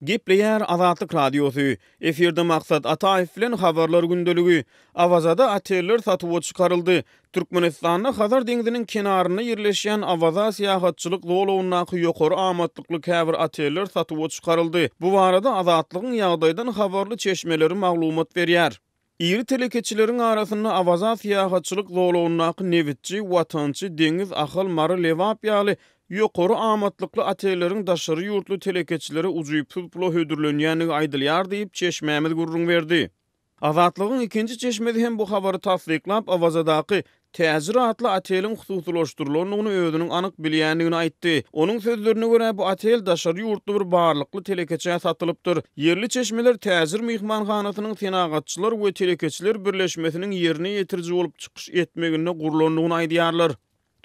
Gepleyer Azatlyk Radiosu. Eferde maksat Ataev bilen habarlar gündeligi. Awazada ateller satyp çykaryldy. Türkmenistanyň Hazar deňiziniň kenaryna ýerleşýän Awaza syýahatçylyk zowlawynyňky ýokary amatlykly käbir ateller satyp çykaryldy. Bu barada Azatlygyň ýagdaýdan habarly çeşmeleri maglumat berýär. İri telekeçileriň arasynda Awaza syýahatçylyk zowlawynyňky Nevitçi, Watançy, Deňiz Ahal Mary Lewap ýaly ýokary amatlykly atelleriň daşary ýurtly telekeçilere ujuýup pul hödürlenýänligi aýdylýar diýip çeşmämiz gurrun berdi. Azatlygyň ikinji çeşmesi hem bu habary tasdiklap Awazadaky täzir atly ateliň hususlaşdyrylygyny özüniň anyk bilýänligini aýtdy. Onuň sözlerine görä bu atel daşary ýurtly bir barlykly telekeçe satylypdyr. Yerli çeşmeler täzir mihmanhanasynyň senagatçylar we telekeçiler birleşmesiniň ýerine ýetirji bolup çykyş etmegine gurulanyny aýdýarlar.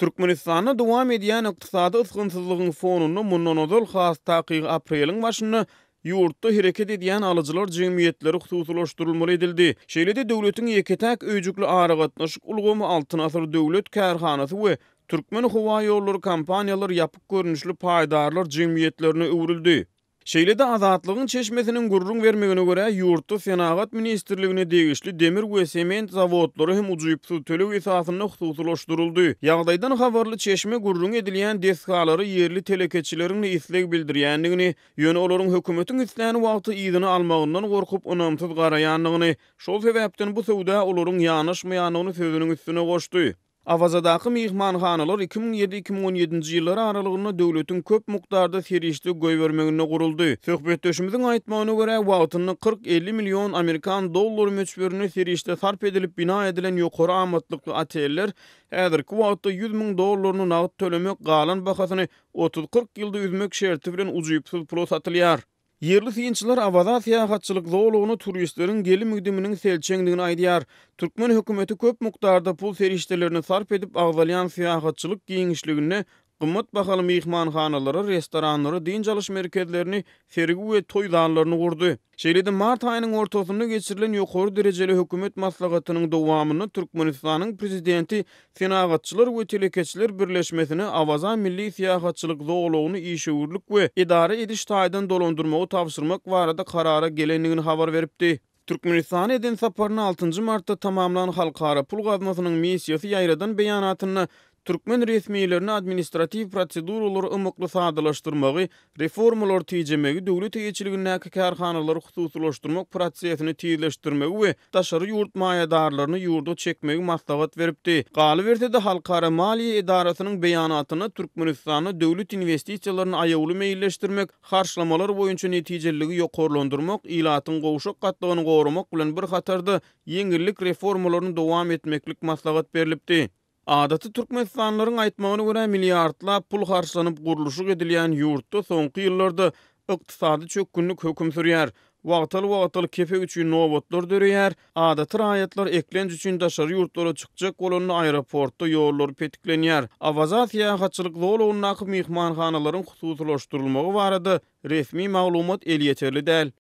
Türkmenistanyň dowam edýän ykdysady ysgynsyzlygyň fonunda mundan öňe has takyk apreliň başynda ýurtda hereket edýän alyjylar jemgyýetleri hususlaşdyrylmaly edildi. Şeýlede döwletiň ýeketäk öýjükli aragatnaşyk ulgamy altyn asyr döwlet kärhanasy we Türkmen howa ýollary kompaniýalary ýapyk görnüşli paýdarlar jemgyýetlerine öwrüldi. Şeýlede Azatlygyň çeşmesiniň gurrun bermegine görä ýurtda Senagat ministrligine degişli demir we sement zawodlary hem ujuýup töleg esasynda hususlaşdyryldy. Ýagdaýdan habarly çeşme gurrun edilýän desgalary yerli telekeçileriň isleg bildirýändigini, ýöne olaryň hökümetiň isläni wagty ýygyny almagyndan gorkup onamsyz garaýanlygyny, şol sebäpden bu sowda olaryň ýanyşmaýanyny sözüniň üstüne goşdy. Awazadaky mihmanhanalar 2007-2017 ýyllary aralygynda döwletiň köp mukdarda serişli göý bermegine guruldy. Söhbetdeşimiziň aýtmagyna görä wagtyny 40-50 million Amerikan dollary möçberini serişde sarp edilip bina edilen ýokary amatlykly ateller häzirki wagtda 100 000 dollaryny nagd tölemek galan bahasyny 30-40 ýylda üzmek şerti bilen ujuýup pul satylýar. Yerli synçylar Awaza syýahatçylyk zowlawyny turistleriň gelim üdüminiň selçeňdigini aýdýar. Türkmen hökümeti köp mukdarda pul serişdelerini sarp edip agzalýan syýahatçylyk giňişligine gymmat bahaly mihmanhanalara, restoranlara, din çalyş merkezlerini, fergi we toý zalaryny gurdy. Şeýlede mart aýynyň ortasynda geçirilen ýokary derejeli hökümet maslahatynyň dowamyny Türkmenistanyň prezidenti Senagatçylar we telekeçiler birleşmesine Awaza milli syýahatçylyk zowlawyny işgörlük we idare ediş taýdan dolandyrmagy tapşyrmak barada karara gelenligini habar beripdi. Türkmenistan eden saparyny 6 martda tamamlanan halkara pul gazmasynyň missiýasy ýaýradan beýanatyny Türkmen resmiýetlerini administrativ proseduralary ymykly sadalaşdyrmagy, reformalar tejemegi, döwlet eýetçiligindäki kärhanalary hususlaşdyrmak prosesini tezleşdirmegi we daşary ýurt maýadarlaryny ýurda çekmegi maslahat beripdi. Galy berse-de Halkara Maliýe Edarasynyň beýanatyny Türkmenistanyň döwlet investisiýalaryny aýawly meýilleşdirmek, harçlamalar boýunça netijeliligi ýokarlandyrmak, ilatyň gowşak gatlygyny goramak bilen bir hatarda ýeňillik reformalaryny dowam etmeklik maslahat berilipdi. Adaty Türkmenistanlaryň aýtmagyna görä milliardlap pul harçlanyp gurulşy edilýän ýurtda soňky ýyllarda ykdysady çökünlik hökm sürýär. Wagtaly kepek üçin nowatlar döreýär. Adaty raýatlar eklenç üçin daşary ýurtlara çykjak bolan aeroportda ýollar petiklenýär. Awaza syýahatçylyk zowlawynyň mihmanhanalaryň hususlaşdyrylmagy barada resmi maglumat el ýeterli däl.